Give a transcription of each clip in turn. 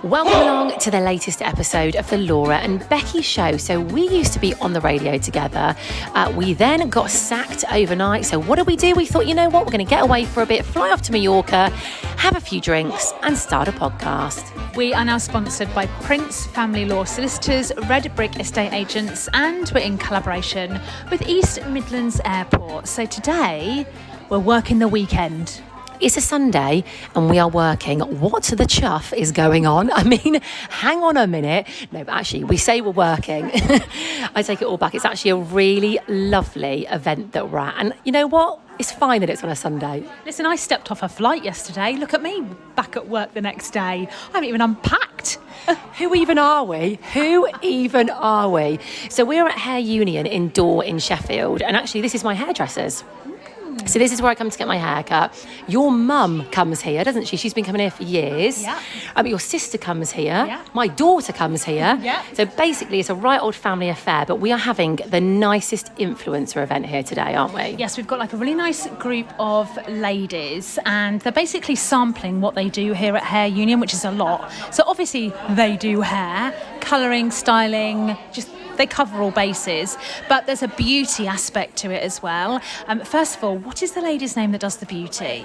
Welcome along to the latest episode of the Laura and Becky Show. So we used to be on the radio together. We then got sacked overnight. So what did we do? We thought, you know what? We're going to get away for a bit, fly off to Mallorca, have a few drinks and start a podcast. We are now sponsored by Prince Family Law Solicitors, Red Brick Estate Agents, and we're in collaboration with East Midlands Airport. So today we're working the weekend. It's a Sunday and we are working. What the chuff is going on? I mean, hang on a minute. No, but actually, we say we're working. I take it all back. It's actually a really lovely event that we're at. And you know what? It's fine that it's on a Sunday. Listen, I stepped off a flight yesterday. Look at me, back at work the next day. I haven't even unpacked. Who even are we? So we're at Hair Union in Dore in Sheffield. And actually, this is my hairdresser's. So this is where I come to get my hair cut. Your mum comes here, doesn't she? She's been coming here for years. Yeah. Your sister comes here. Yeah. My daughter comes here. Yeah. So basically, it's a right old family affair, but we are having the nicest influencer event here today, aren't we? Yes, we've got like a really nice group of ladies and they're basically sampling what they do here at Hair Union, which is a lot. So obviously they do hair, colouring, styling, they cover all bases, but there's a beauty aspect to it as well. First of all, what is the lady's name that does the beauty?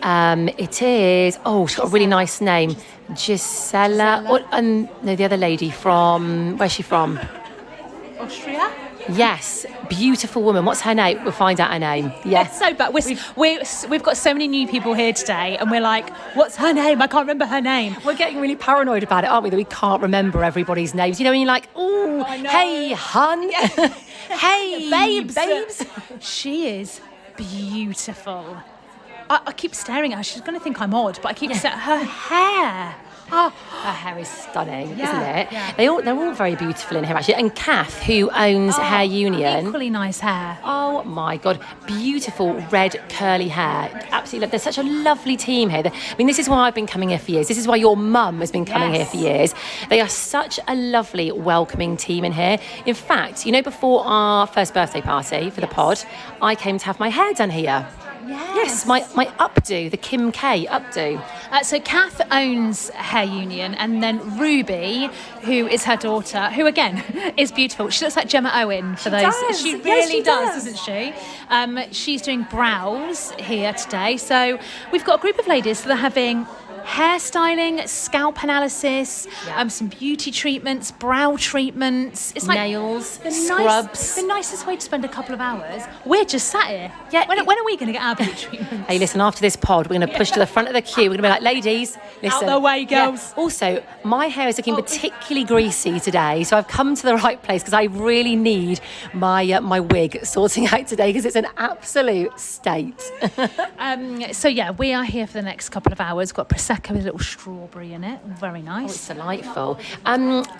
It is, she's got a really nice name. Gisela. The other lady from, where's she from? Austria? Yes, beautiful woman. What's her name? We'll find out her name. Yes. So, but we've got so many new people here today, and we're like, what's her name? I can't remember her name. We're getting really paranoid about it, aren't we? That we can't remember everybody's names. You know, when you're like, hey, hun. Yeah. Hey, babes. She is beautiful. I keep staring at her. She's going to think I'm odd, but I keep staring at her hair. Her hair is stunning, isn't it? Yeah. They're all very beautiful in here, actually. And Kath, who owns Hair Union. Equally nice hair. Oh, my God. Beautiful red curly hair. Absolutely. There's such a lovely team here. This is why I've been coming here for years. This is why your mum has been coming here for years. They are such a lovely, welcoming team in here. In fact, before our first birthday party for the pod, I came to have my hair done here. Yes, my updo, the Kim K updo. So Kath owns Hair Union, and then Ruby, who is her daughter, who again is beautiful. She looks like Gemma Owen for those. Does. She Yes, really she does, does, doesn't she? She's doing brows here today. So we've got a group of ladies that are having hairstyling, scalp analysis, some beauty treatments, brow treatments. It's like nails, scrubs. The nicest way to spend a couple of hours. We're just sat here. Yeah. When are we going to get our beauty treatments? Hey, listen, after this pod, we're going to push to the front of the queue. We're going to be like, ladies, listen. Out the way, girls. Yeah. Also, my hair is looking particularly greasy today, so I've come to the right place because I really need my wig sorting out today because it's an absolute state. We are here for the next couple of hours. Got Prosecco with a little strawberry in it. Very nice. It's delightful.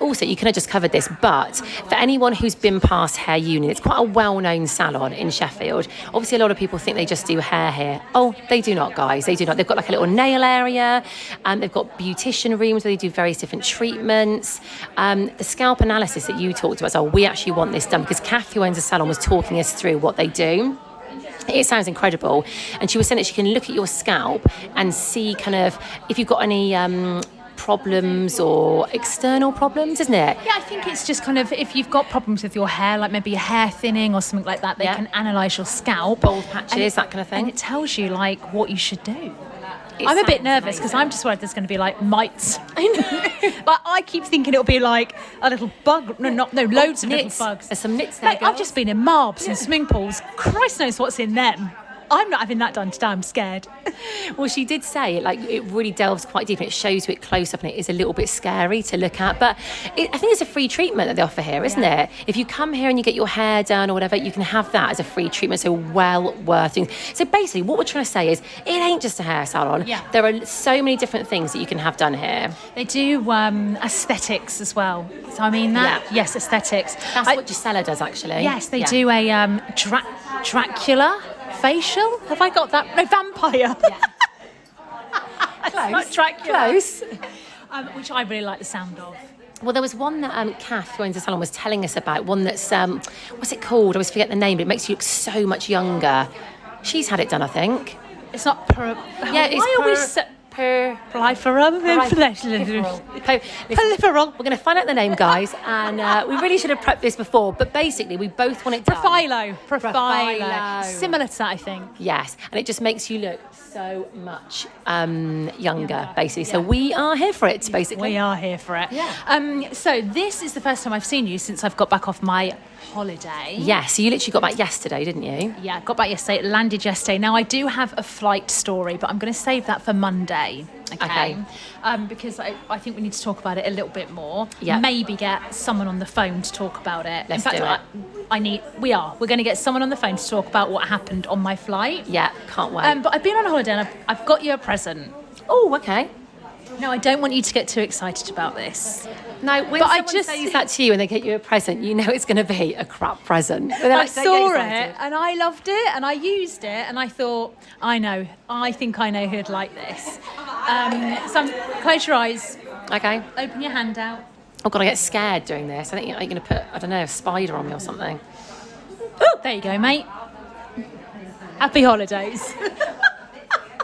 Also, you kind of just covered this, but for anyone who's been past Hair Union, it's quite a well-known salon in Sheffield. Obviously, a lot of people think they just do hair here. Oh, they do not, guys. They do not. They've got like a little nail area, and they've got beautician rooms where they do various different treatments. The scalp analysis that you talked about, we actually want this done because Kath, who owns the salon, was talking us through what they do. It sounds incredible. And she was saying that she can look at your scalp and see kind of if you've got any problems or external problems, isn't it? Yeah, I think it's just kind of if you've got problems with your hair, like maybe a hair thinning or something like that, they can analyse your scalp. Bald patches, that kind of thing. And it tells you like what you should do. I'm a bit nervous because I'm just worried there's going to be like mites. I know. But I keep thinking it'll be like a little bug. Loads of little bugs. There's some nits there, Like, I've just been in marbs and swimming pools. Christ knows what's in them. I'm not having that done today. I'm scared. Well, she did say it really delves quite deep and it shows you it close up and it is a little bit scary to look at. But I think it's a free treatment that they offer here, isn't it? If you come here and you get your hair done or whatever, you can have that as a free treatment. So well worth doing. So basically, what we're trying to say is it ain't just a hair salon. Yeah. There are so many different things that you can have done here. They do aesthetics as well. So yes, aesthetics. That's what Gisela does actually. Yes, they do a Dracula facial. Have I got that? No, vampire. Yeah. Close. Not Dracula. Close. Which I really like the sound of. Well, there was one that Kath, who owns the salon, was telling us about. One that's, what's it called? I always forget the name, but it makes you look so much younger. She's had it done, I think. It's not per... Yeah, it's Proliferal. We're going to find out the name, guys, and we really should have prepped this before, but basically we both want it done. Profilo. Similar to that, I think. Yes, and it just makes you look so much younger, basically. So we are here for it, basically. We are here for it. Yeah. So this is the first time I've seen you since I've got back off my holiday. Yeah, so you literally got back yesterday, didn't you? Yeah, got back yesterday, landed yesterday. Now I do have a flight story, but I'm going to save that for Monday. Okay. Because I think we need to talk about it a little bit more. Yeah. Maybe get someone on the phone to talk about it. Let's In fact, do it. We're going to get someone on the phone to talk about what happened on my flight. Yeah, can't wait. But I've been on holiday and I've got you a present. Oh, okay. Now, I don't want you to get too excited about this. No, when someone says that to you and they get you a present, you know it's going to be a crap present. I saw it and I loved it and I used it and I thought, I think I know who'd like this. Close your eyes. Okay. Open your hand out. Oh, God, I get scared doing this. I think you're going to put, a spider on me or something. Oh, there you go, mate. Happy holidays.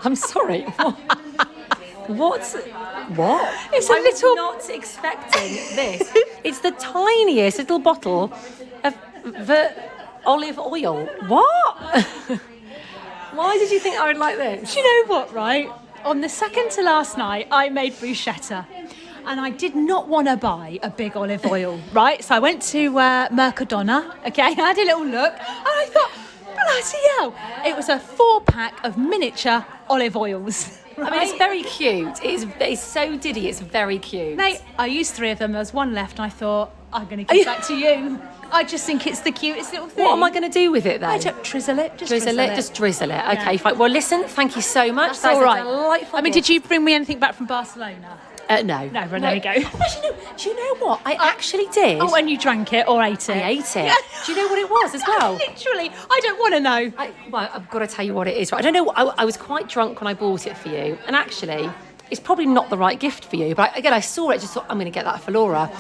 I'm sorry. What? It's a little... I'm not expecting this. It's the tiniest little bottle of the olive oil. What? Why did you think I would like this? Do you know what, right? On the second to last night, I made bruschetta. And I did not want to buy a big olive oil, right? So I went to Mercadona, okay? I had a little look. And I thought, bloody hell. It was a 4-pack of miniature olive oils. I mean, it's very cute. It's so diddy. It's very cute. Mate, I used 3 of them. There was one left, and I thought, I'm going to give that to you. I just think it's the cutest little thing. What am I going to do with it then? I don't drizzle it. Drizzle it. Okay, fine. Well, listen, thank you so much. That's all right. Delightful. I mean, did you bring me anything back from Barcelona? No. No, there you go. Actually, no. Do you know what? I actually did. Oh, and you drank it or ate it? I ate it. Yeah. Do you know what it was as well? Literally, I don't want to know. I've got to tell you what it is. Right? I don't know. I was quite drunk when I bought it for you, and actually, it's probably not the right gift for you. But again, I saw it, just thought I'm going to get that for Laura.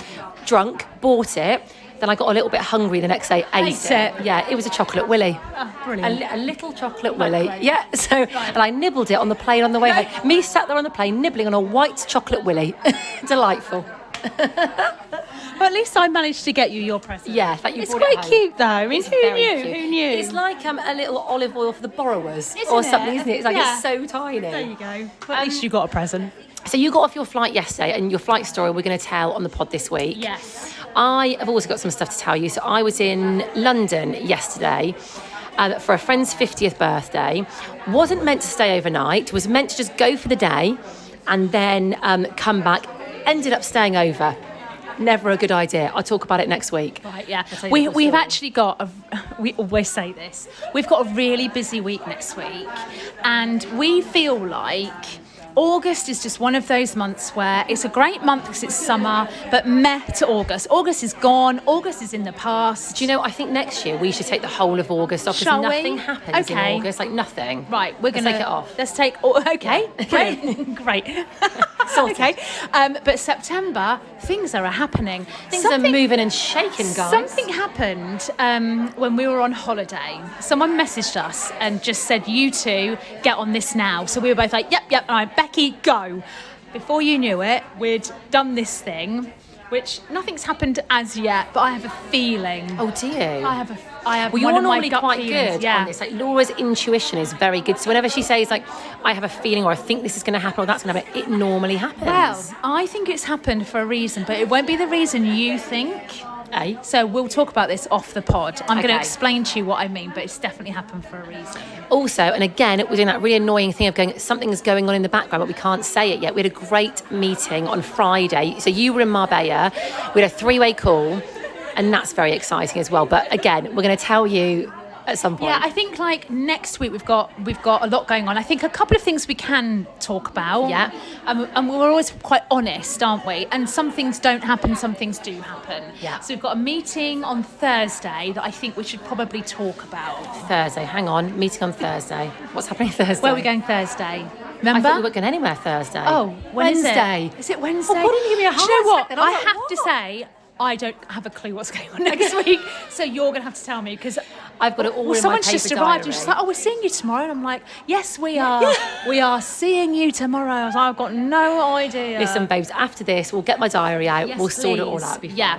Drunk, bought it. Then I got a little bit hungry the next day, ate it. Yeah, it was a chocolate willy. Oh, brilliant. A little chocolate willy. Yeah, and I nibbled it on the plane on the way home. Me sat there on the plane nibbling on a white chocolate willy. Delightful. Well, at least I managed to get you your present. Yeah, thank you. It's quite cute though. I mean, who knew? It's like a little olive oil for the borrowers isn't something, isn't it? It's like it's so tiny. There you go. Well, at least you got a present. So you got off your flight yesterday, and your flight story we're going to tell on the pod this week. Yes. I have also got some stuff to tell you. So I was in London yesterday for a friend's 50th birthday. Wasn't meant to stay overnight. Was meant to just go for the day and then come back. Ended up staying over. Never a good idea. I'll talk about it next week. Right, yeah. We've actually got, we always say this, we've got a really busy week next week, and we feel like August is just one of those months where it's a great month because it's summer, but to August. August is gone. August is in the past. Do you know, I think next year we should take the whole of August off because nothing happens in August, like nothing. Right, we're going to take it off. Let's take, okay, great. Okay, but September, things are happening. Things are moving and shaking, guys. Something happened when we were on holiday. Someone messaged us and just said, you two, get on this now. So we were both like, yep, all right, Becky, go. Before you knew it, we'd done this thing, which nothing's happened as yet, but I have a feeling. Oh, do you? I have well, one you're of my normally gut quite feelings. good on this. Like Laura's intuition is very good. So whenever she says like, I have a feeling or I think this is going to happen or that's going to happen, it normally happens. Well, I think it's happened for a reason, but it won't be the reason you think. So we'll talk about this off the pod. I'm going to explain to you what I mean, but it's definitely happened for a reason. Also, and again, we're doing that really annoying thing of going, something's going on in the background, but we can't say it yet. We had a great meeting on Friday. So you were in Marbella. We had a 3-way call, and that's very exciting as well. But again, we're going to tell you at some point. Yeah, I think like next week we've got a lot going on. I think a couple of things we can talk about. Yeah. And we're always quite honest, aren't we? And some things don't happen, some things do happen. Yeah. So we've got a meeting on Thursday that I think we should probably talk about. Thursday, hang on. Meeting on Thursday. What's happening Thursday? Where are we going Thursday? Remember? I thought we weren't going anywhere Thursday. Oh, Wednesday. Is it Wednesday? Oh, why didn't you give me a heart Do you know what? attack then? I was like, have to say, I don't have a clue what's going on next week, so you're going to have to tell me because I've got it all in someone's my paper just arrived. diary. And she's like, "Oh, we're seeing you tomorrow." And I'm like, "Yes, we are. We are seeing you tomorrow." I was like, "I've got no idea." Listen, babes, after this, we'll get my diary out. Yes, we'll sort it all please. out. Yeah.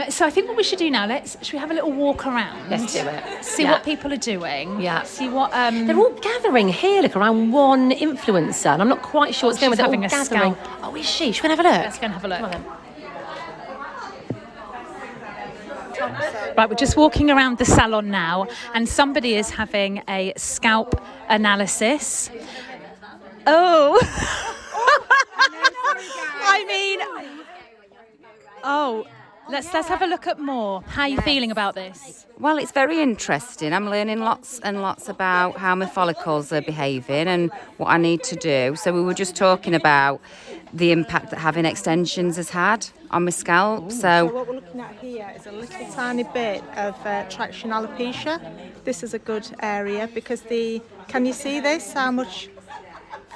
So I think what we should do now, should we have a little walk around? Let's do it. See what people are doing. Yeah. See what... They're all gathering here, look, around one influencer. And I'm not quite sure what's going on. They're all having a gathering. scalp. Oh, is she? Should we go and have a look? Let's go and have a look. Come on then. Right, we're just walking around the salon now, and somebody is having a scalp analysis. Oh, I mean, let's have a look at more. How are you feeling about this? Well, it's very interesting. I'm learning lots and lots about how my follicles are behaving and what I need to do. So we were just talking about the impact that having extensions has had on my scalp. So what we're looking at here is a little tiny bit of traction alopecia. This is a good area because can you see this? How much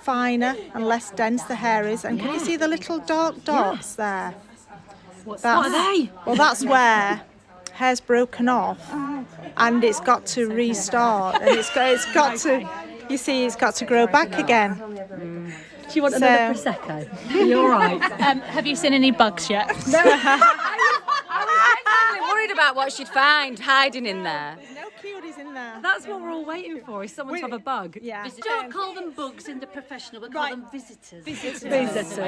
finer and less dense the hair is? And can you see the little dark dots there? What are they? Well, that's where hair's broken off and it's got to restart and it's got to, you see, it's got to grow back again. Do you want another Prosecco? Are you all right? Have you seen any bugs yet? No. I was actually worried about what she'd find hiding in there. No cuties in there. That's what we're all waiting for, is someone to have a bug. Yeah. Don't call them bugs in the professional, we call them visitors. Visitors,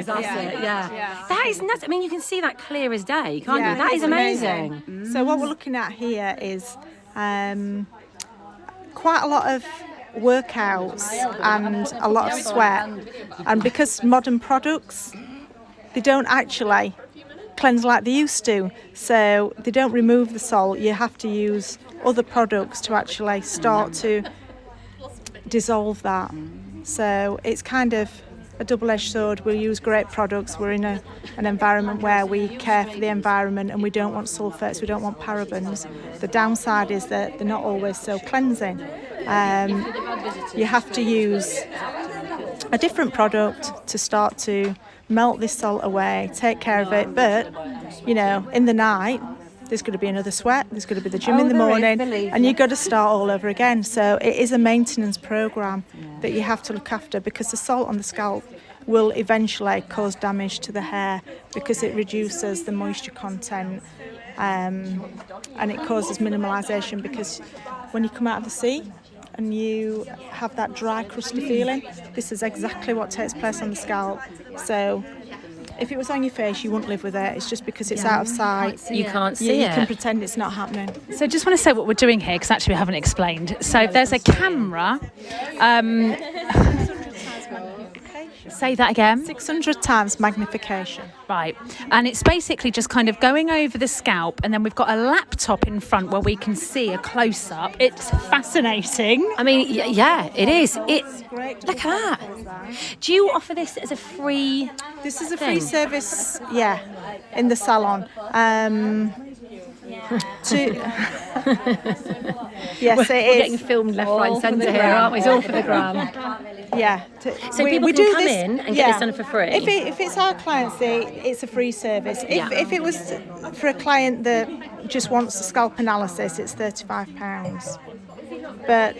that's it, yeah. That is nuts. I mean, you can see that clear as day, can't you? That is it's amazing. So what we're looking at here is quite a lot of workouts and a lot of sweat, and because modern products, they don't actually cleanse like they used to, so they don't remove the salt. You have to use other products to actually start to dissolve that. So it's kind of a double-edged sword. We use great products. We're in an environment where we care for the environment and we don't want sulfates, we don't want parabens. The downside is that they're not always so cleansing. You have to use a different product to start to melt this salt away, take care of it. But, you know, in the night, there's going to be another sweat, there's going to be the gym in the morning, and you've got to start all over again. So it is a maintenance program that you have to look after, because the salt on the scalp will eventually cause damage to the hair because it reduces the moisture content, and it causes mineralisation, because when you come out of the sea and you have that dry, crusty feeling, this is exactly what takes place on the scalp. So if it was on your face, you wouldn't live with it. It's just because it's out of sight. You can't see You it. can pretend it's not happening. So I just want to say what we're doing here, because actually we haven't explained. So there's a camera. Say that again. 600 times magnification. Right. And it's basically just kind of going over the scalp, and then we've got a laptop in front where we can see a close-up. It's fascinating. I mean, yeah, it is. Great. Look at that. Do you offer this as a free... This is a free service, in the salon. Yes, We're it is. getting filmed left, right and centre here, aren't we? It's all for the gram. Yeah. So people can come in and get this done for free? If it's our clients, it's a free service. If it was for a client that just wants a scalp analysis, it's £35. But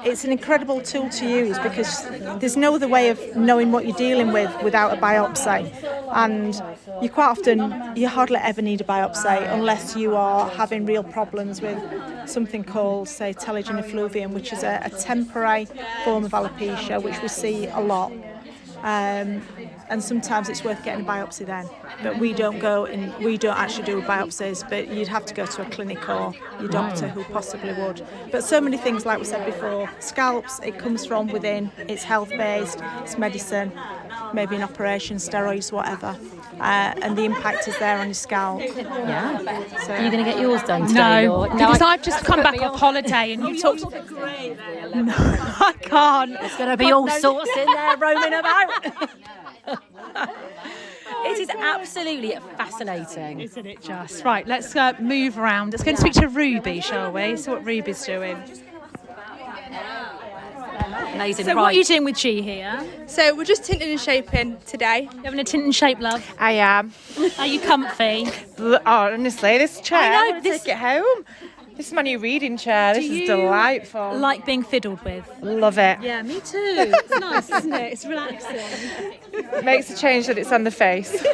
it's an incredible tool to use, because there's no other way of knowing what you're dealing with without a biopsy. And you hardly ever need a biopsy unless you are having real problems with something called, say, telogen effluvium, which is a temporary form of alopecia, which we see a lot. And sometimes it's worth getting a biopsy then. But we don't actually do biopsies, but you'd have to go to a clinic or your doctor who possibly would. But so many things, like we said before, scalps, it comes from within, it's health-based, it's medicine, maybe an operation, steroids, whatever. And the impact is there on your scalp. Yeah. So, Are you going to get yours done today? No, because I've just come back off holiday, and you talked... No, I can't. There's going to be all sorts in there roaming about. It is absolutely fascinating. Isn't it just? Right, let's move around. Let's go and speak to Ruby, shall we? See what Ruby's doing. Amazing. So what are you doing with G here? So we're just tinting and shaping today. You having a tint and shape, love? I am. Are you comfy? Honestly, this chair, I know, take it home. This is my new reading chair. This Do is you delightful. like being fiddled with? Love it. Yeah, me too. It's nice, isn't it? It's relaxing. It makes a change that it's on the face.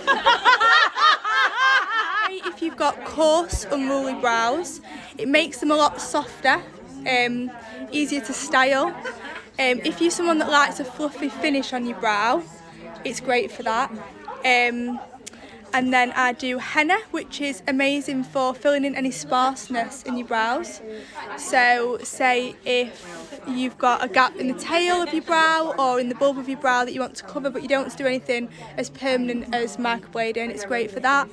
If you've got coarse, unruly brows, it makes them a lot softer, easier to style. If you're someone that likes a fluffy finish on your brow, it's great for that. And then I do henna, which is amazing for filling in any sparseness in your brows. So say if you've got a gap in the tail of your brow or in the bulb of your brow that you want to cover but you don't want to do anything as permanent as microblading, it's great for that.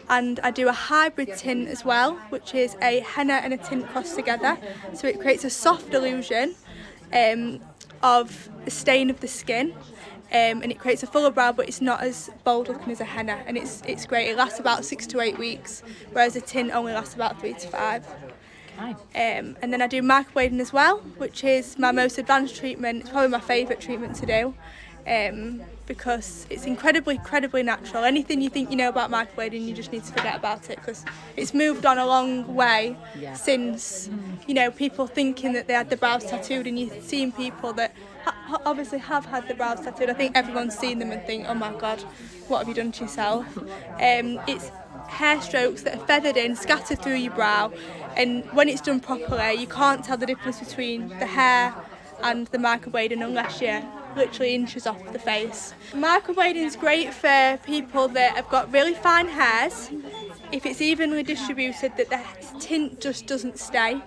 And I do a hybrid tint as well, which is a henna and a tint crossed together. So it creates a soft illusion of the stain of the skin. And it creates a fuller brow, but it's not as bold looking as a henna, and it's great. It lasts about 6 to 8 weeks, whereas a tint only lasts about 3 to 5. Okay. And then I do microblading as well, which is my most advanced treatment. It's probably my favourite treatment to do, because it's incredibly natural. Anything you think you know about microblading, you just need to forget about it, because it's moved on a long way since, people thinking that they had the brows tattooed, and you've seen people that obviously have had the brows tattooed. I think everyone's seen them and think, oh my god, what have you done to yourself? It's hair strokes that are feathered in, scattered through your brow, and when it's done properly, you can't tell the difference between the hair and the microblading unless you're literally inches off the face. Microblading is great for people that have got really fine hairs. If it's evenly distributed, that the tint just doesn't stay.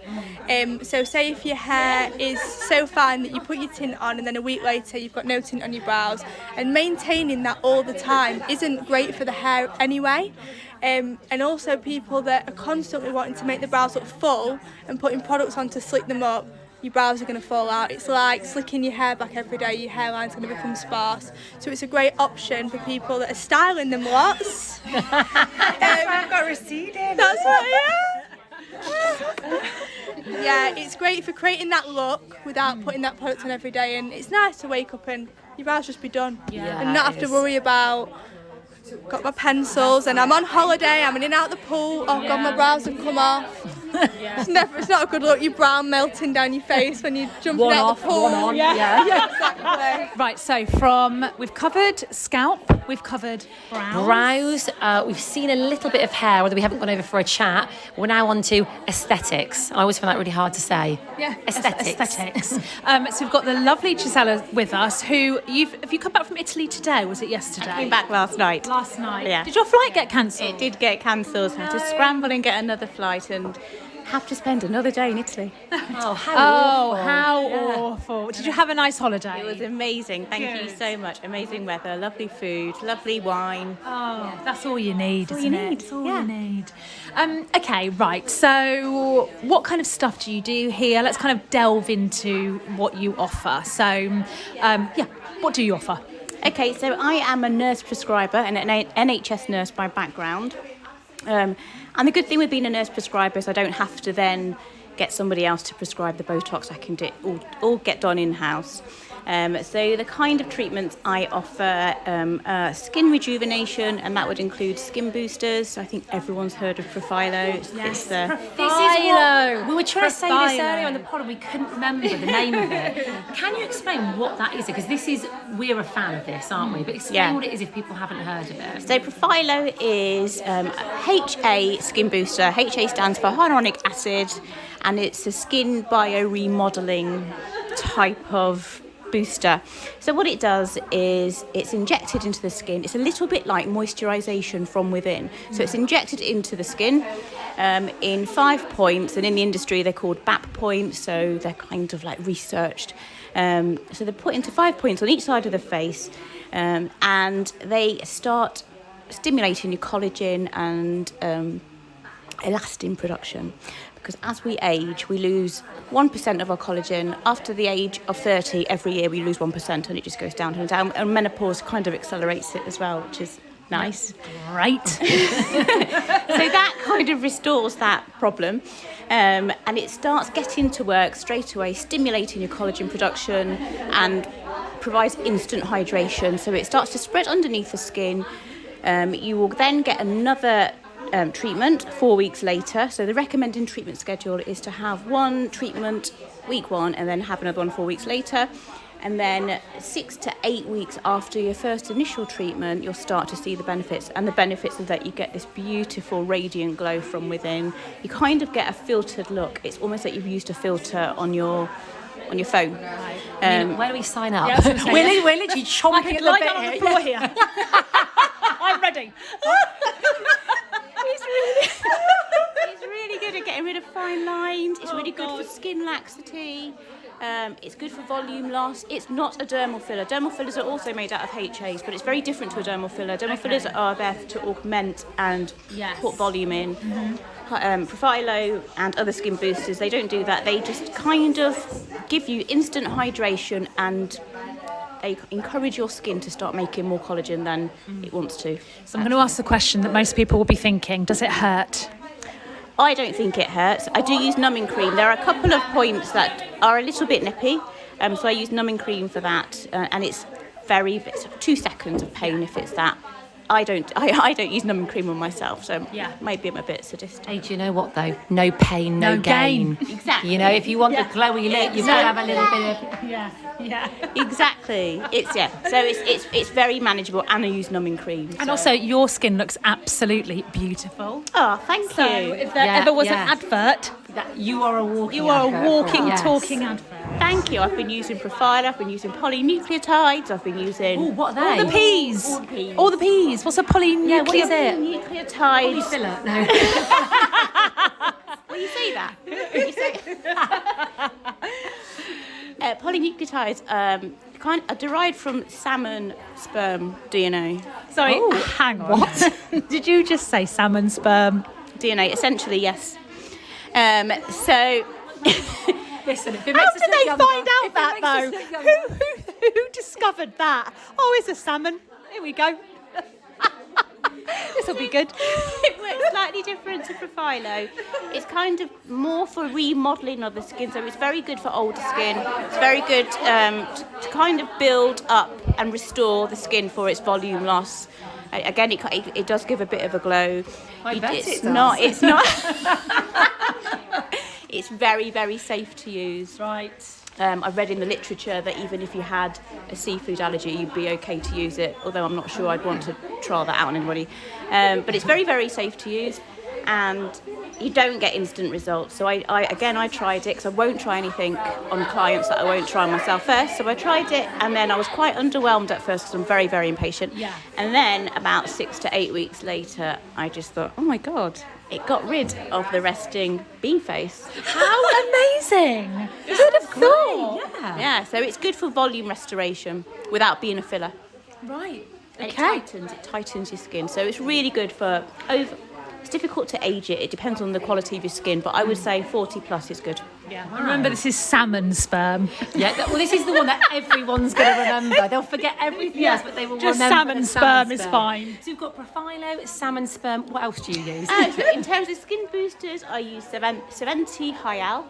So say if your hair is so fine that you put your tint on and then a week later you've got no tint on your brows, and maintaining that all the time isn't great for the hair anyway. And also people that are constantly wanting to make the brows look full and putting products on to slick them up, your brows are going to fall out. It's like slicking your hair back every day, your hairline's going to become sparse. So it's a great option for people that are styling them lots. I've got receding. That's what, yeah, it's great for creating that look without putting that product on every day, and it's nice to wake up and your brows just be done and not have to worry about got my pencils and I'm on holiday, I'm in and out the pool, oh god, my brows have come off. It's not a good look, your brow melting down your face when you're jumping out the pool. Yeah, exactly. Right, so we've covered scalp, we've covered Brows, we've seen a little bit of hair, although we haven't gone over for a chat. We're now on to aesthetics. I always find that really hard to say. Yeah, Aesthetics. So we've got the lovely Gisella with us, who have you come back from Italy today, or was it yesterday? I came back last night. Last night. Yeah. Did your flight get cancelled? It did get cancelled. I had to scramble and get another flight and have to spend another day in Italy. Oh, how awful. Did you have a nice holiday? It was amazing. Thank you so much. Amazing weather, lovely food, lovely wine. Oh, that's all you need, isn't it? That's all Yeah. you need. Okay, right. So what kind of stuff do you do here? Let's kind of delve into what you offer. So, what do you offer? Okay, so I am a nurse prescriber and an NHS nurse by background. And the good thing with being a nurse prescriber is I don't have to then get somebody else to prescribe the Botox. I can do all get done in-house. So the kind of treatments I offer, skin rejuvenation, and that would include skin boosters. I think everyone's heard of Profilo. Yes, Profilo. We were trying to say this Profilo. earlier on the pod and we couldn't remember the name of it. Can you explain what that is? Because we're a fan of this, aren't we? But explain what it is if people haven't heard of it. So Profilo is HA skin booster. HA stands for hyaluronic acid, and it's a skin bio-remodeling type of booster. So what it does is it's injected into the skin. It's a little bit like moisturization from within. So it's injected into the skin in 5 points, and in the industry they're called BAP points, so they're kind of like researched. So they're put into 5 points on each side of the face, and they start stimulating your collagen and elastin production. Because as we age, we lose 1% of our collagen. After the age of 30, every year we lose 1%, and it just goes down and down. And menopause kind of accelerates it as well, which is nice. Right. So that kind of restores that problem. And it starts getting to work straight away, stimulating your collagen production and provides instant hydration. So it starts to spread underneath the skin. You will then get another treatment 4 weeks later. So the recommended treatment schedule is to have one treatment week 1 and then have another one 4 weeks later. And then 6 to 8 weeks after your first initial treatment, you'll start to see the benefits. And the benefits are that you get this beautiful radiant glow from within. You kind of get a filtered look. It's almost like you've used a filter on your phone. Where do we sign up? We're literally chomping at the bit on the floor here. I'm ready. It's really good at getting rid of fine lines. It's really good for skin laxity. It's good for volume loss. It's not a dermal filler. Dermal fillers are also made out of HAs, but it's very different to a dermal filler. Dermal fillers are there to augment and put volume in. Profilo and other skin boosters, they don't do that. They just kind of give you instant hydration, and they encourage your skin to start making more collagen than it wants to. So I'm going to ask the question that most people will be thinking, does it hurt? I don't think it hurts. I do use numbing cream. There are a couple of points that are a little bit nippy, so I use numbing cream for that, and it's 2 seconds of pain if it's that. I don't use numbing cream on myself, so maybe I'm a bit sadistic. Hey, do you know what though? No pain, no gain. Exactly. You know, if you want the glowy look, you've got to have a little bit of. Yeah. Exactly. It's very manageable, and I use numbing cream. And also, your skin looks absolutely beautiful. Oh, thank you. So if there ever was an advert, You are a walking talking advert. Thank you. I've been using Profile, I've been using polynucleotides, I've been using... Oh, what are they? All the peas. All the peas. What's a polynucleotide? Yeah, what is it? Polynucleotides. Filler? No. Will you say that? Polynucleotides are derived from salmon sperm DNA. Sorry, hang on. What? Did you just say salmon sperm? DNA, essentially, yes. So... Listen, if it makes us look younger, find out that though? Who discovered that? Oh, it's a salmon. Here we go. This will be good. It works slightly different to Profilo. It's kind of more for remodelling of the skin, so it's very good for older skin. It's very good to kind of build up and restore the skin for its volume loss. Again, it does give a bit of a glow. It's not. It's very, very safe to use. Right. I've read in the literature that even if you had a seafood allergy, you'd be okay to use it, although I'm not sure I'd want to trial that out on anybody. But it's very, very safe to use, and you don't get instant results. So I tried it, because I won't try anything on clients that I won't try on myself first. So I tried it, and then I was quite underwhelmed at first, because I'm very, very impatient. Yeah. And then about 6 to 8 weeks later, I just thought, oh my God, it got rid of the resting bean face. How amazing! Who'd have thought? Yeah, so it's good for volume restoration without being a filler. Right. And it tightens your skin. So it's really good for it's difficult to age it. It depends on the quality of your skin, but I would say 40 plus is good. Yeah. Remember, this is salmon sperm. Yeah, well, this is the one that everyone's going to remember. They'll forget everything else, but they will Just remember salmon sperm is fine. So we've got Profilo, salmon sperm. What else do you use? So in terms of skin boosters, I use 70 Hyal,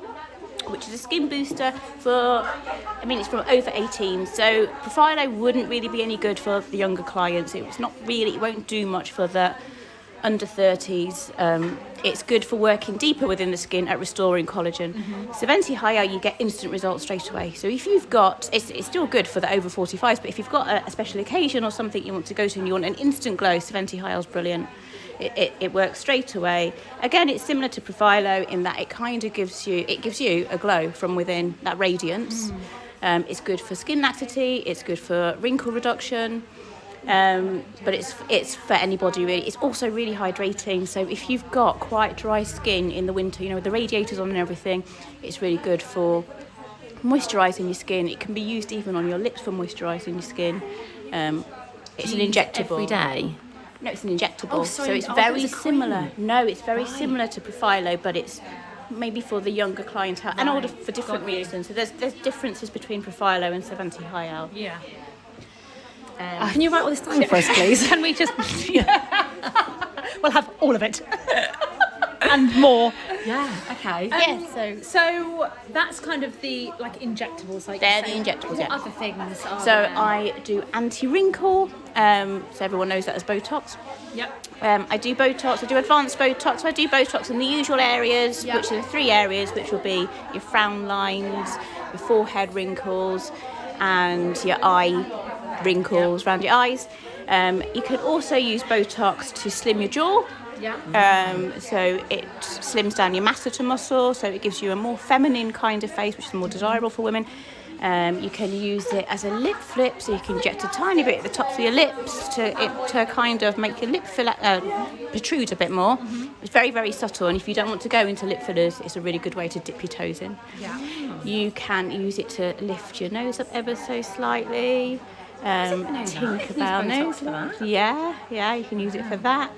which is a skin booster it's from over 18. So Profilo wouldn't really be any good for the younger clients. It won't do much for the under 30s. It's good for working deeper within the skin at restoring collagen. 70 higher, you get instant results straight away. So if you've got, it's still good for the over 45s, but if you've got a special occasion or something you want to go to and you want an instant glow, 70 higher is brilliant. It works straight away. Again, it's similar to Profilo in that it kind of gives you a glow from within, that radiance. It's good for skin laxity, it's good for wrinkle reduction. But it's for anybody really. It's also really hydrating, so if you've got quite dry skin in the winter, with the radiators on and everything, it's really good for moisturising your skin. It can be used even on your lips for moisturising your skin. It's an injectable. Every day? No, it's an injectable. Oh, sorry. So it's very similar. No, it's very similar to Profilo, but it's maybe for the younger clientele and older for different reasons. So there's differences between Profilo and 70 Hyal. Yeah. Can you write all this down for us, please? Can we just... We'll have all of it. And more. Yeah, okay. So that's kind of the injectables. They're the injectables, What other things are So there? I do anti-wrinkle, So everyone knows that as Botox. Yep. I do Botox, I do advanced Botox, I do Botox in the usual areas, which are the 3 areas, which will be your frown lines, your forehead wrinkles, and your eye wrinkles around your eyes. You can also use Botox to slim your jaw. So it slims down your masseter muscle, so it gives you a more feminine kind of face, which is more desirable for women. You can use it as a lip flip, so you can inject a tiny bit at the tops of your lips to kind of make your lip protrude a bit more. It's very, very subtle, and if you don't want to go into lip fillers, it's a really good way to dip your toes in. You can use it to lift your nose up ever so slightly. Think about nose. Yeah, you can use it for that.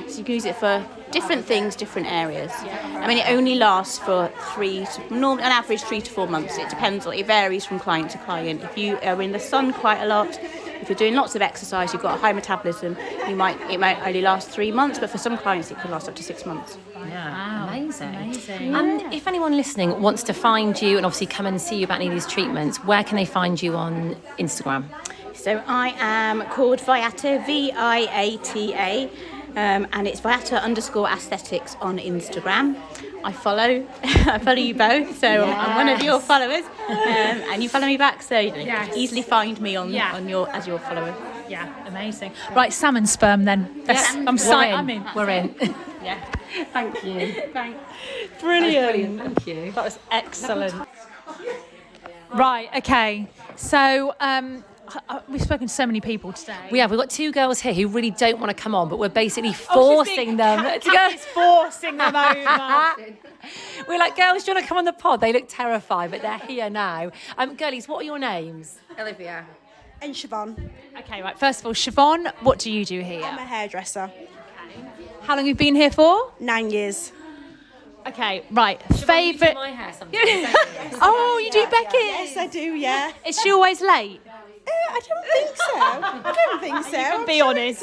So you can use it for different things, different areas. I mean, it only lasts for an average 3 to 4 months. It depends. It varies from client to client. If you are in the sun quite a lot, if you're doing lots of exercise, you've got a high metabolism, it might only last 3 months, but for some clients it could last up to 6 months. Wow, amazing. If anyone listening wants to find you and obviously come and see you about any of these treatments, where can they find you on Instagram? So I am called Viata, Viata, and it's Viata_aesthetics on Instagram. I follow you both, so I'm one of your followers, and you follow me back, so you can easily find me as your follower. Yeah, amazing. Right, Salmon Sperm then. I'm in. We're in. Yeah. Thank you. Thanks. Brilliant. Thank you. That was excellent. Right, okay. So we've spoken to so many people today. We've got 2 girls here who really don't want to come on, but we're basically forcing them to go. Forcing them over. We're like, girls, do you want to come on the pod? They look terrified, but they're here now. Girlies, what are your names? Olivia. And Siobhan. Okay, right. First of all, Siobhan, what do you do here? I'm a hairdresser. How long have you been here for? 9 years. Okay, right. Favourite. My hair sometimes. Oh, you do Becky's? Yes, I do, yeah. Is she always late? I don't think so. You can be honest.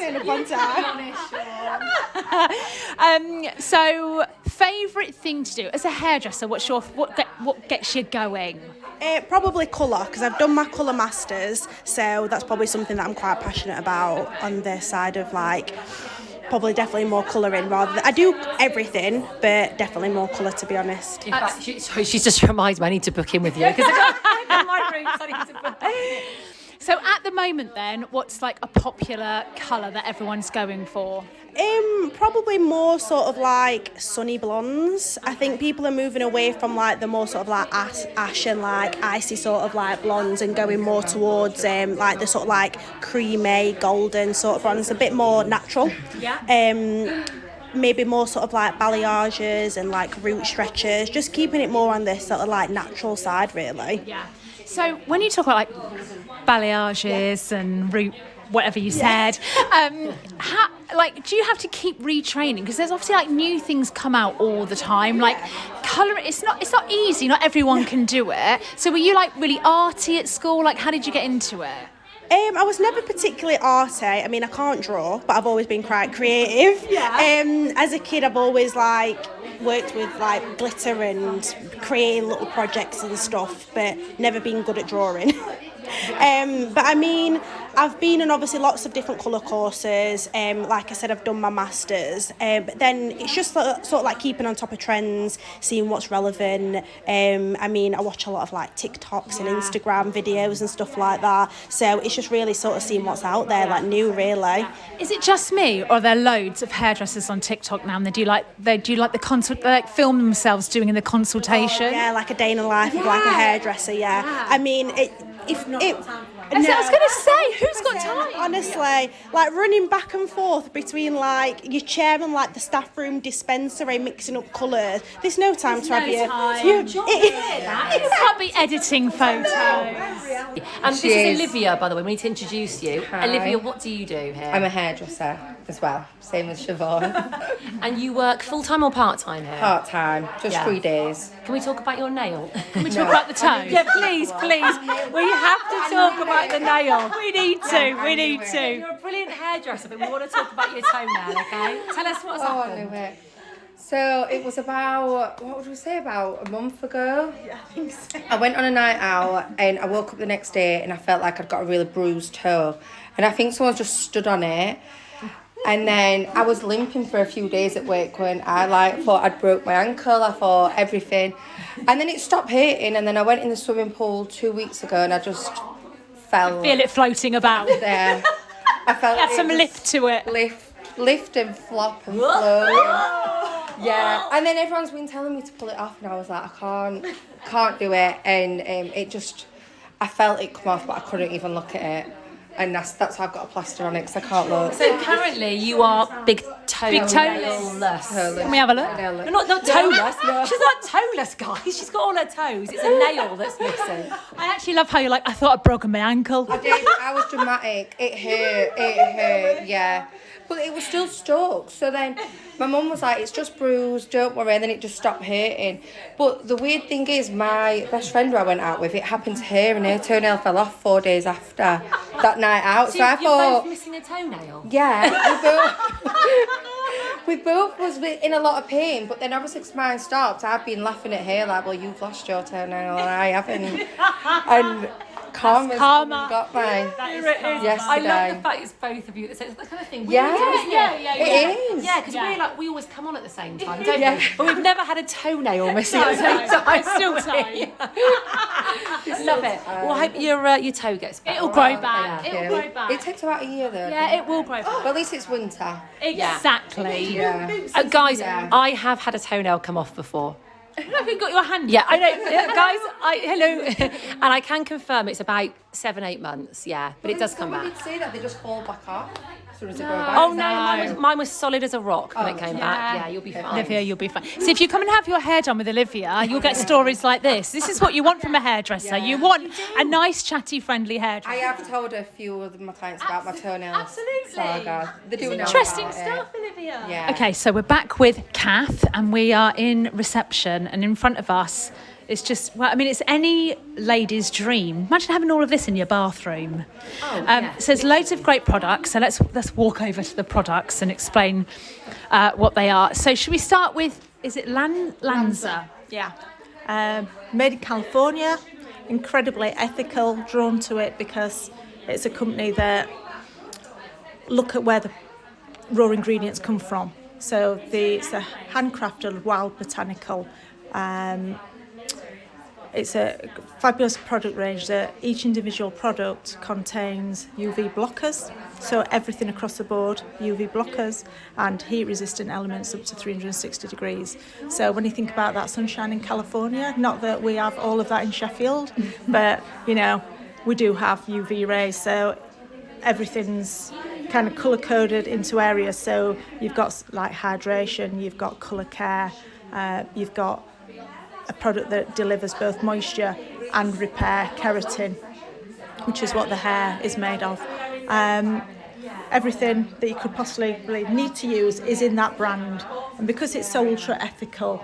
So, favourite thing to do as a hairdresser? What gets you going? Probably colour, because I've done my colour masters, so that's probably something that I'm quite passionate about on the side of probably definitely more colouring rather than, I do everything, but definitely more colour, to be honest. In fact, she's just reminds me I need to book in with you because I got my roots. I need to book in. So at the moment then, what's a popular colour that everyone's going for? Probably more sort of sunny blondes. I think people are moving away from the more sort of ash and icy sort of blondes and going more towards the sort of creamy golden sort of bronze, a bit more natural. Yeah. Maybe more sort of balayages and root stretchers, just keeping it more on this sort of natural side really. Yeah. So when you talk about balayages and root, whatever you said, do you have to keep retraining? Because there's obviously new things come out all the time. Colour, it's not easy. Not everyone can do it. So were you really arty at school? How did you get into it? I was never particularly arty. I mean, I can't draw, but I've always been quite creative. Yeah. As a kid, I've always worked with glitter and creating little projects and stuff, but never been good at drawing. But I mean, I've been in obviously lots of different colour courses. Like I said, I've done my masters. But then it's just sort of keeping on top of trends, seeing what's relevant. I mean, I watch a lot of TikToks and Instagram videos and stuff like that. So it's just really sort of seeing what's out there, new, really. Is it just me, or are there loads of hairdressers on TikTok now, and they do the consult, they film themselves doing the consultation? Oh, yeah, a day in the life of a hairdresser. Yeah. I mean, I was going to say, who's got time? Honestly, running back and forth between your chair and the staff room dispensary, mixing up colours. There's no time to have you can't be editing photos. This is Olivia, by the way. We need to introduce you. Hi. Olivia, what do you do here? I'm a hairdresser as well, same as Siobhan. And you work full-time or part-time here? Part-time, just 3 days. Can we talk about your nail? Can we talk about the toe? Yeah, please. We have to talk about the nail. We need to. You're a brilliant hairdresser, but we want to talk about your toenail, okay? Tell us what's happened. No way. So it was about, what would we say, about a month ago? Yeah, I think so. I went on a night out and I woke up the next day and I felt like I'd got a really bruised toe. And I think someone just stood on it. And then I was limping for a few days at work when I thought I'd broke my ankle, I thought everything. And then it stopped hurting, and then I went in the swimming pool 2 weeks ago and I just fell. Feel it floating about. There. I felt Had some lift to it. Lift and flop and float. Yeah. And then everyone's been telling me to pull it off and I was like, I can't do it. And I felt it come off, but I couldn't even look at it. And that's why I've got a plaster on it, because I can't look. So currently you are big toeless. Can we have a look? No, not toeless. No. She's not toeless, guys. She's got all her toes. It's a nail that's missing. I actually love how you're like, I thought I'd broken my ankle. I did. I was dramatic. It hurt, yeah. But it was still stuck. So then my mum was like, it's just bruised, don't worry. And then it just stopped hurting. But the weird thing is, my best friend who I went out with, it happened to her, and her toenail fell off 4 days after that night out. So I thought, both missing a toenail? yeah, we both was in a lot of pain. But then obviously, because mine stopped, I've been laughing at her like, well, you've lost your toenail and I haven't. And karma got mine yesterday. I love the fact it's both of you. It's the kind of thing. It is. Yeah, because we always come on at the same time, don't we? But we've never had a toenail missing at the same time. Still tight. Love it. Well, I hope your toe gets better. It'll grow back. It'll grow back. It takes about a year though. Yeah, it will grow back. But at least it's winter. Exactly. Yeah. Guys, I have had a toenail come off before. Look, you got your hand. Yeah, I know. Guys, hello. And I can confirm it's about 7-8 months, but it does come back. Did say that they just fall back off as soon as they grow back? Oh no, mine was solid as a rock when it came back. Yeah, you'll be fine. Olivia, you'll be fine. So if you come and have your hair done with Olivia, you'll get stories like this. This is what you want from a hairdresser. You want a nice, chatty, friendly hairdresser. I have told a few of my clients about my toenails. Absolutely. So they do know Interesting about stuff, Olivia. Yeah. Okay, so we're back with Kath, and we are in reception, and in front of us, it's just, it's any lady's dream. Imagine having all of this in your bathroom. So there's loads of great products. So let's walk over to the products and explain what they are. So should we start with, is it Lanza? Yeah. Made in California, incredibly ethical, drawn to it because it's a company that look at where the raw ingredients come from. So it's a handcrafted wild botanical. It's a fabulous product range that each individual product contains UV blockers. So everything across the board, UV blockers and heat resistant elements up to 360 degrees. So when you think about that sunshine in California, not that we have all of that in Sheffield, but we do have UV rays. So everything's kind of colour coded into areas. So you've got like hydration, you've got colour care, you've got a product that delivers both moisture and repair keratin, which is what the hair is made of. Everything that you could possibly need to use is in that brand, and because it's so ultra ethical,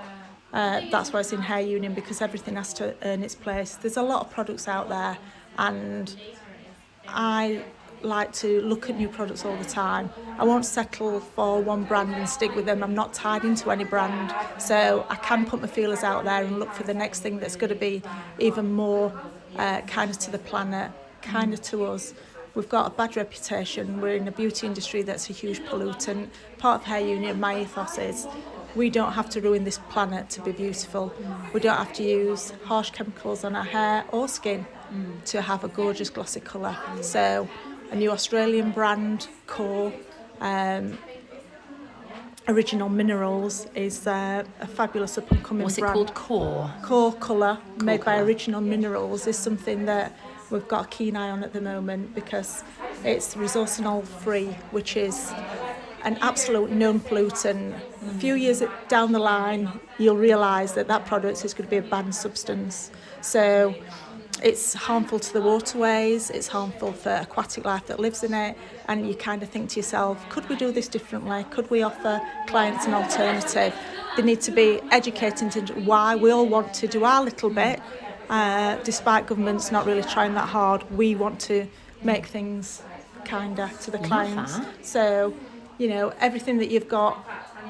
that's why it's in Hair Union, because everything has to earn its place. There's a lot of products out there, and I like to look at new products all the time. I won't settle for one brand and stick with them. I'm not tied into any brand, so I can put my feelers out there and look for the next thing that's going to be even more kinder to the planet, kinder to us. We've got a bad reputation. We're in a beauty industry that's a huge pollutant. Part of Hair Union, my ethos is we don't have to ruin this planet to be beautiful. We don't have to use harsh chemicals on our hair or skin to have a gorgeous glossy colour. So a new Australian brand, Core, Original Minerals, is a fabulous up-and-coming brand. What's it called? Core? Core Colour, made by Original Minerals, is something that we've got a keen eye on at the moment because it's resorcinol-free, which is an absolute known pollutant. A few years down the line, you'll realise that product is going to be a banned substance. So it's harmful to the waterways, it's harmful for aquatic life that lives in it, and you kind of think to yourself, could we do this differently? Could we offer clients an alternative? They need to be educated into why we all want to do our little bit, despite governments not really trying that hard. We want to make things kinder to the clients. So, everything that you've got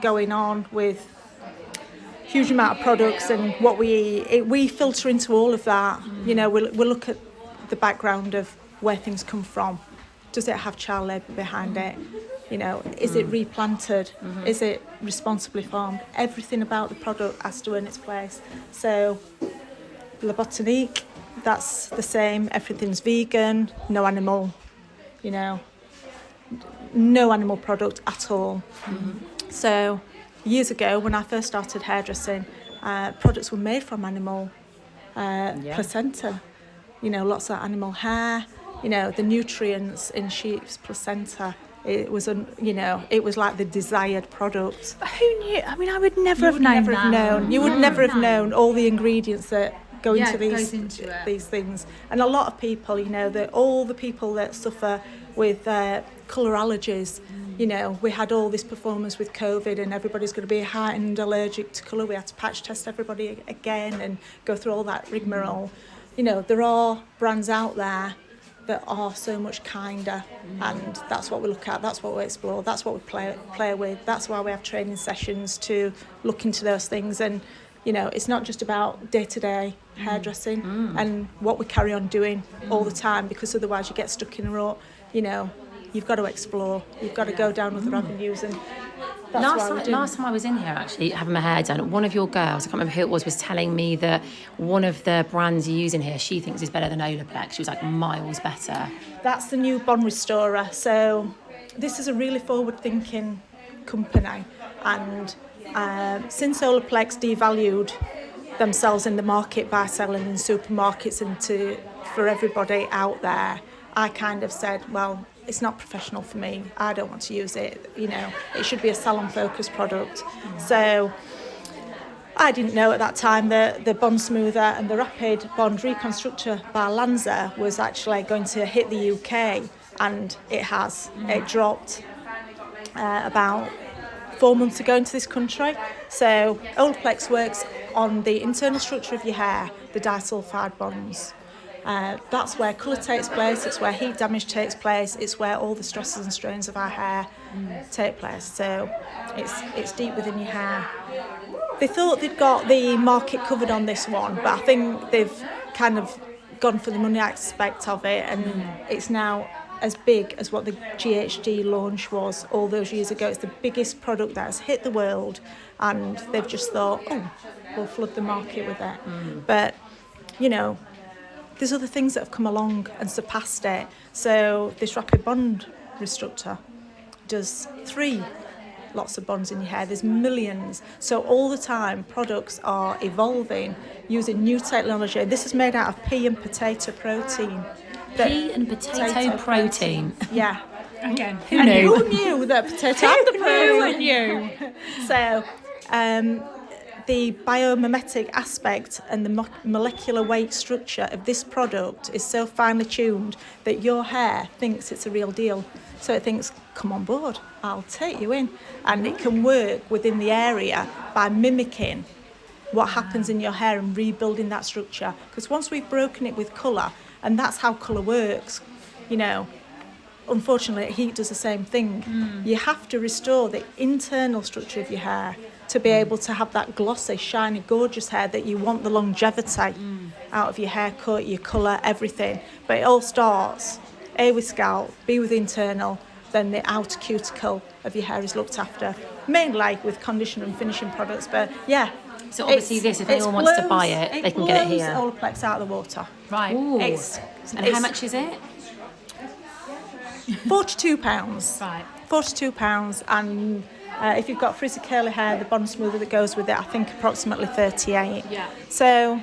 going on with huge amount of products and what we eat. We filter into all of that. You know, we'll look at the background of where things come from. Does it have child labour behind it? You know, is it replanted? Is it responsibly farmed? Everything about the product has to earn its place. So, La Botanique, that's the same. Everything's vegan, no animal, you know, no animal product at all. So, years ago, when I first started hairdressing, products were made from animal placenta. You know, lots of animal hair. You know, the nutrients in sheep's placenta. It was, it was like the desired product. Who knew? I mean, I would never have known that. You would never have known all the ingredients that go into goes these into it. these things. And a lot of people, you know, that all the people that suffer with colour allergies, you know, we had all this performance with COVID and everybody's going to be heightened allergic to colour. We had to patch test everybody again and go through all that rigmarole. You know, there are brands out there that are so much kinder, and that's what we look at, that's what we explore, that's what we play with. That's why we have training sessions to look into those things. And you know, it's not just about day-to-day hairdressing and what we carry on doing all the time, because otherwise you get stuck in a rut. You know, you've got to explore, you've got to go down other avenues. And Last time I was in here, actually, having my hair done, one of your girls, I can't remember who it was telling me that one of the brands you use in here, she thinks is better than Olaplex. She was like miles better. That's the new Bond Restorer. So this is a really forward-thinking company. And since Olaplex devalued themselves in the market by selling in supermarkets and for everybody out there, I kind of said, well, it's not professional for me. I don't want to use it. You know, it should be a salon-focused product. So I didn't know at that time that the Bond Smoother and the Rapid Bond Reconstructor by Lanza was actually going to hit the UK, and it has. It dropped about 4 months ago into this country. So Olaplex works on the internal structure of your hair, the disulfide bonds. That's where colour takes place, it's where heat damage takes place, it's where all the stresses and strains of our hair take place. So it's deep within your hair. They thought they'd got the market covered on this one, but I think they've kind of gone for the money aspect of it, and it's now as big as what the GHD launch was all those years ago. It's the biggest product that has hit the world, and they've just thought, we'll flood the market with it. But, you know, there's other things that have come along and surpassed it. So this Rapid Bond Restructor does 3 lots of bonds in your hair. There's millions. So all the time, products are evolving using new technology. This is made out of pea and potato protein. Pea and potato protein. Yeah. Again, Who knew that potato had the protein? Who knew? So, the biomimetic aspect and the molecular weight structure of this product is so finely tuned that your hair thinks it's a real deal. So it thinks, come on board, I'll take you in. And it can work within the area by mimicking what happens in your hair and rebuilding that structure. Because once we've broken it with colour, and that's how colour works, you know, unfortunately heat does the same thing. You have to restore the internal structure of your hair to be able to have that glossy, shiny, gorgeous hair that you want, the longevity out of your haircut, your colour, everything. But it all starts, A, with scalp, B, with internal, then the outer cuticle of your hair is looked after, mainly with conditioner and finishing products. But yeah. So obviously if anyone wants to buy it, they can get it here. It blows Olaplex out of the water. Right. And how much is it? £42. Right. £42, and if you've got frizzy curly hair, the Bond Smoother that goes with it, I think approximately 38. Yeah. So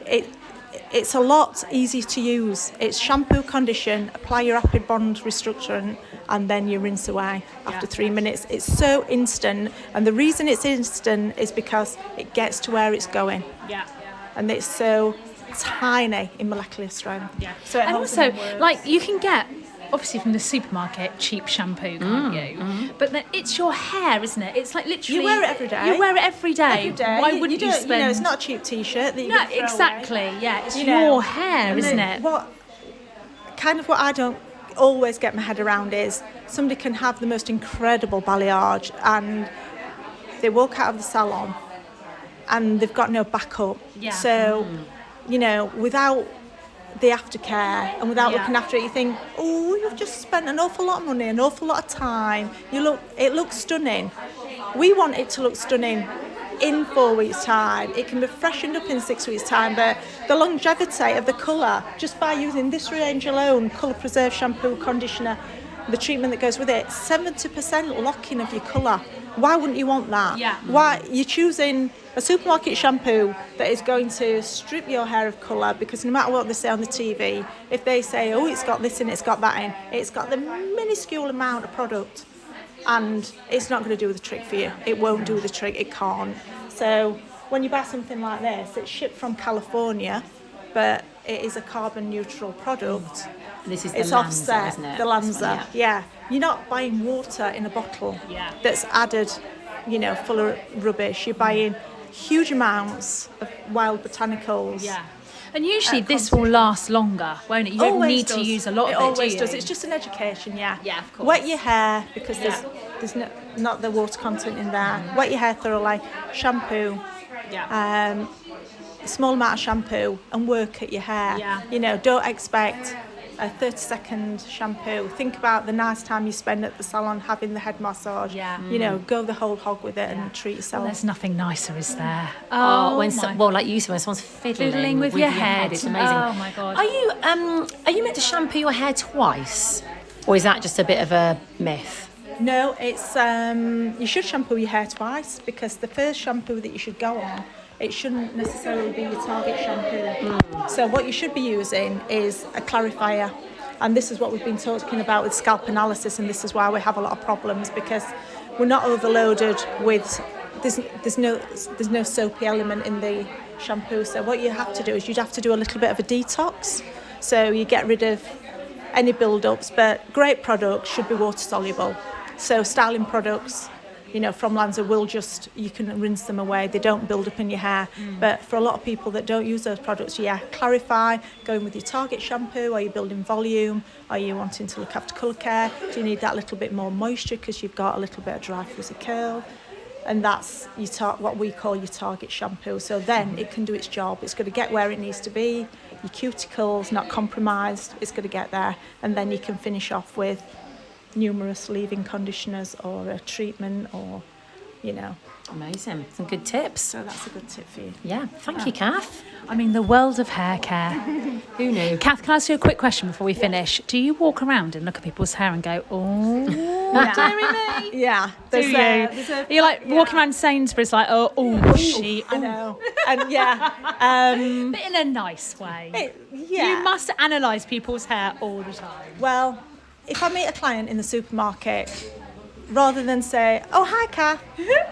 it's a lot easier to use. It's shampoo, condition, apply your Rapid Bond Restructurant, and then you rinse away after 3 minutes. It's so instant, and the reason it's instant is because it gets to where it's going. Yeah. And it's so tiny in molecular strength. Yeah. So it and holds also, in words. like, you can get, obviously from the supermarket, cheap shampoo, can't you? But then it's your hair, isn't it? It's like literally... You wear it every day. You wear it every day. Every day. Why wouldn't you don't- spend... You know, it's not a cheap T-shirt that you No, can throw exactly. away. Yeah, it's You your know, hair, and isn't then it? What I don't always get my head around is somebody can have the most incredible balayage and they walk out of the salon and they've got no backup. Yeah. So, you know, without the aftercare and without looking after it, you think, oh, you've just spent an awful lot of money, an awful lot of time. It looks stunning. We want it to look stunning in 4 weeks' time. It can be freshened up in 6 weeks' time, but the longevity of the colour, just by using this range alone, colour preserve shampoo, conditioner, the treatment that goes with it, 70% lock-in of your colour. Why wouldn't you want that? Yeah. Why you're choosing a supermarket shampoo that is going to strip your hair of colour, because no matter what they say on the TV, if they say, oh, it's got this in, it's got that in, it's got the minuscule amount of product, and it's not going to do the trick for you. It won't do the trick, it can't. So when you buy something like this, it's shipped from California, but it is a carbon neutral product. This is It's the Lanza, offset, isn't it? the This Lanza, one, yeah. You're not buying water in a bottle Yeah. that's added, you know, full of rubbish. You're buying huge amounts of wild botanicals. Yeah. And usually this will last longer, won't it? You don't need to use a lot of it, always do you? does. It's just an education, yeah. Yeah, of course. Wet your hair, because there's not the water content in there. Wet your hair thoroughly. Shampoo. Yeah. A small amount of shampoo, and work at your hair. Yeah. You know, don't expect a 30-second shampoo. Think about the nice time you spend at the salon having the head massage. Yeah. You know, go the whole hog with it and treat Well, yourself. there's nothing nicer, is there? Well, like you said, when someone's fiddling with your head, it's amazing. Oh my God. Are you meant to shampoo your hair twice, or is that just a bit of a myth? No, it's you should shampoo your hair twice, because the first shampoo that you should go on, it shouldn't necessarily be your target shampoo. So what you should be using is a clarifier, and this is what we've been talking about with scalp analysis, and this is why we have a lot of problems, because we're not overloaded with there's no soapy element in the shampoo. So what you have to do is you'd have to do a little bit of a detox, so you get rid of any build-ups, but great products should be water soluble. So styling products, you know, from Lanza you can rinse them away. They don't build up in your hair. But for a lot of people that don't use those products, clarify, going with your target shampoo. Are you building volume? Are you wanting to look after colour care? Do you need that little bit more moisture because you've got a little bit of dry frizzy curl? And that's what we call your target shampoo. So then it can do its job. It's going to get where it needs to be. Your cuticles not compromised. It's going to get there. And then you can finish off with numerous leave-in conditioners or a treatment, or, you know. Amazing. Some good tips. So that's a good tip for you. Yeah. Thank you, Kath. I mean, the world of hair care. Who knew? Kath, can I ask you a quick question before we finish? Do you walk around and look at people's hair and go, oh, dearie me? Yeah. You're like walking around Sainsbury's like, she. I know. And But in a nice way. yeah. You must analyse people's hair all the time. Well, if I meet a client in the supermarket, rather than say, oh, hi, Kath,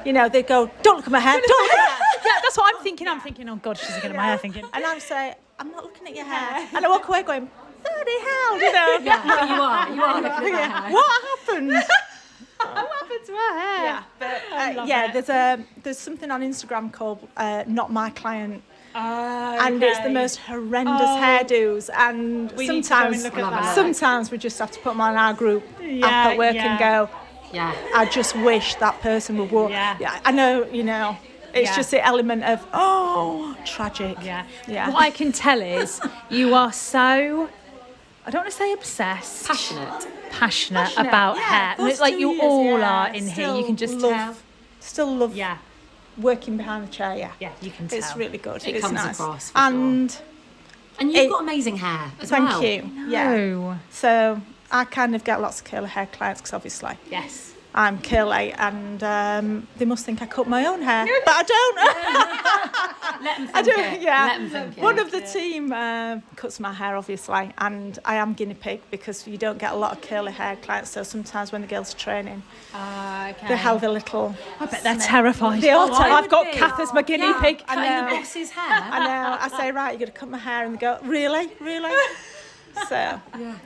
you know, they go, don't look at my hair, don't look at my hair. Yeah, that's what I'm thinking. I'm thinking, oh God, she's looking at my hair thinking. And I say, I'm not looking at your hair. And I walk away going, bloody hell, you know. You are looking at my hair. What happened? What happened to her hair? Yeah, but there's something on Instagram called Not My Client. And it's the most horrendous hairdos, and We need to go and sometimes look at that. sometimes we just have to put them on our group app at work and go, I just wish that person would walk. Yeah. I know, you know, it's Yeah. just the element of tragic. Yeah. What I can tell is you are so, I don't want to say obsessed, passionate about hair. And it's like you all are in here. You can just tell. Still love working behind the chair. Yeah, you can tell. It's really good. It it's comes nice. across, for and sure. And you've got amazing hair as well. thank you. Yeah. So I kind of get lots of curly hair clients because obviously I'm curly, and they must think I cut my own hair, but I don't. Let them think I do. it. Yeah. Let them think it. One of the team cuts my hair, obviously, and I am guinea pig because you don't get a lot of curly hair clients. So sometimes when the girls are training, they have a little. I bet they're terrified. They are terrified. I've got Kath as my guinea pig. Cutting the boss's hair. I know. I say, right, you're going to cut my hair, and they go, really? So,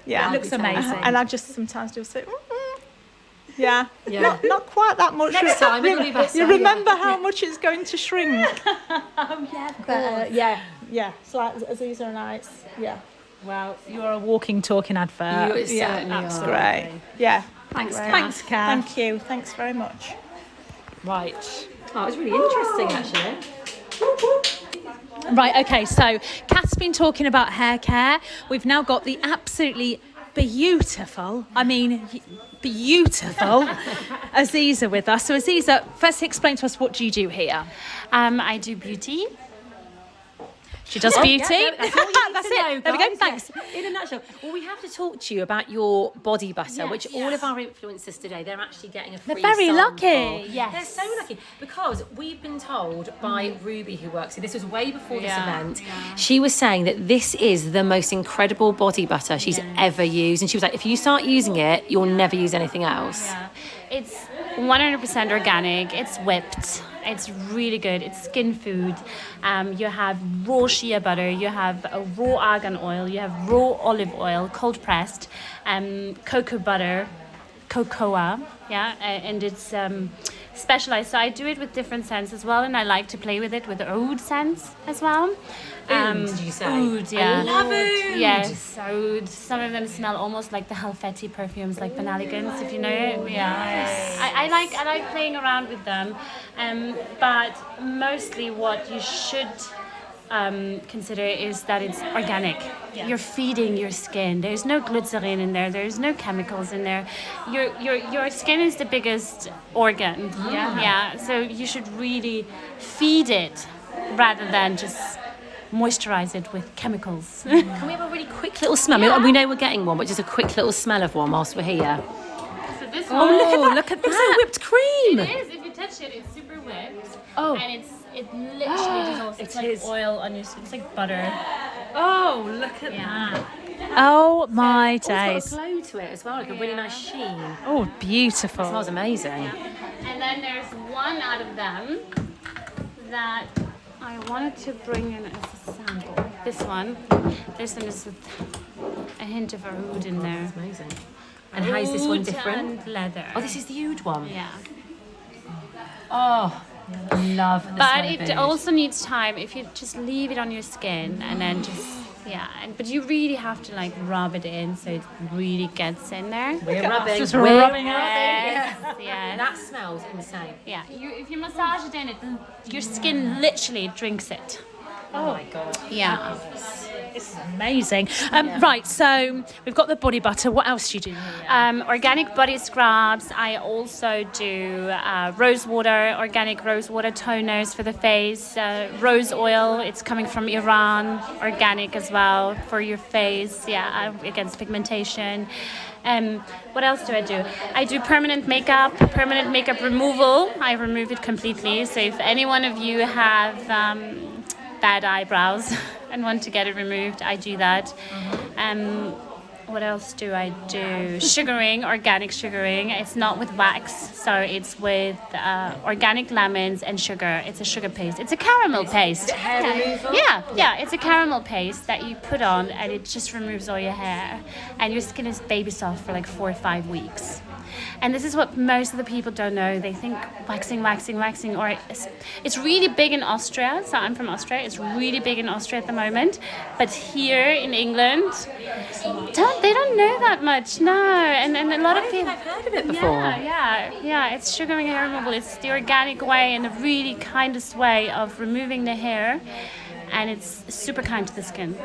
yeah. It looks amazing. And I just sometimes do say, yeah. Not quite that much. Next time it'll be better. You remember how much it's going to shrink. But, yeah. It's like Aziza and I. Yeah. Well, you're a walking, talking advert. You certainly are. Great. Yeah. Thanks, Kath. Thanks, Kath. Thank you. Thanks very much. Right. Oh, it was really interesting, actually. Right, okay, so Kath's been talking about hair care. We've now got the absolutely beautiful Aziza with us. So Aziza, first explain to us, what do you do here? I do beauty. She does beauty. That's all you need That's to know, it. There we go, guys. thanks. In a nutshell. Well, we have to talk to you about your body butter, Yes. which all of our influencers today, they're actually getting a free They're very sample. lucky. Yes. They're so lucky because we've been told by Ruby, who works here, this was way before this event, she was saying that this is the most incredible body butter she's ever used. And she was like, if you start using it, you'll never use anything else. Yeah. It's 100% organic. It's whipped. It's really good. It's skin food. You have raw shea butter. You have a raw argan oil. You have raw olive oil, cold pressed, cocoa butter, cocoa. Yeah, and it's specialized. So I do it with different scents as well, and I like to play with it with oud scents as well. Oud, did you say? Oud, yeah. I love oud. Yes, oud. Some of them smell almost like the Helvetii perfumes, like Benelegance, if you know it. Yeah, I like playing around with them, but mostly what you should consider is that it's organic. You're feeding your skin. There's no glycerin in there. There's no chemicals in there. Your skin is the biggest organ. Yeah. So you should really feed it rather than just moisturize it with chemicals. Can we have a really quick little smell? I mean, we know we're getting one, but just a quick little smell of one whilst we're here. So this Look at that. It's like whipped cream. It is. If you touch it, it's super whipped. Oh. And it literally dissolves. It's like oil on your skin. It's like butter. Oh, look at that. Oh my It's got days. a glow to it as well, like a really nice sheen. Oh, beautiful. It smells amazing. And then there's one out of them that I wanted to bring in as a sample. This one. This one is with a hint of oud in there. It's amazing. And how is this one Oud different? And leather. Oh, this is the oud one. Yeah. Oh, I love the But smell of it oud. also needs time. If you just leave it on your skin and then just but you really have to like rub it in so it really gets in there. We're rubbing. Just We're rubbing it. Yes, yes. That smells insane. Yeah, if you massage it in, your skin literally drinks it. Oh my god. Yeah. This is amazing. Right, so we've got the body butter. What else do you do here? Organic body scrubs. I also do rose water, organic rose water toners for the face. Rose oil, it's coming from Iran, organic as well for your face. Yeah, against pigmentation. What else do? I do permanent makeup removal. I remove it completely. So if any one of you have bad eyebrows and want to get it removed, I do that. What else do I do? Sugaring, organic sugaring. It's not with wax, so it's with organic lemons and sugar. It's a sugar paste. It's a caramel paste. Hair removal? Yeah, it's a caramel paste that you put on and it just removes all your hair. And your skin is baby soft for like 4 or 5 weeks. And this is what most of the people don't know. They think waxing, or it's really big in Austria. So I'm from Austria. It's really big in Austria at the moment. But here in England, they don't know that much. No, and a lot of people. I've heard of it before. Yeah. It's sugaring hair removal. It's the organic way and the really kindest way of removing the hair, and it's super kind to the skin.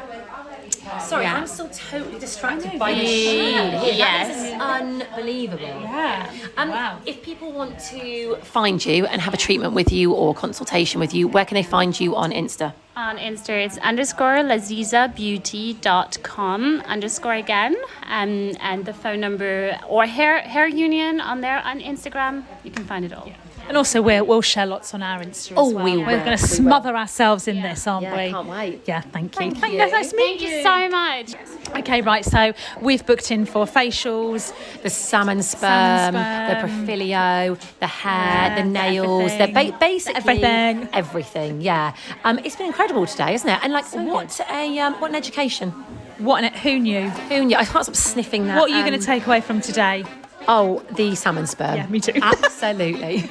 Sorry, Yeah. I'm still totally distracted by the sheen here. Yes. That is unbelievable. Yeah. Wow. If people want to find you and have a treatment with you or consultation with you, where can they find you on Insta? On Insta, it's _lazizabeauty.com _ and the phone number or hair union on there on Instagram. You can find it all. And also we'll share lots on our Insta as Oh, well. we will. We're going to We smother ourselves in this, aren't Yeah, we? I can't wait. Yeah, thank you. Thank you. Nice to meet Thank you so much. Okay, right, so we've booked in for facials. The salmon sperm, Salmon the sperm. profilio, the hair, the nails, everything. they're basically Everything. everything. Yeah, it's been incredible today, isn't it? And like, what an education. What? Who knew? Who knew? I can't stop sniffing that. What are you going to take away from today? Oh, the salmon sperm. Yeah, me too. Absolutely.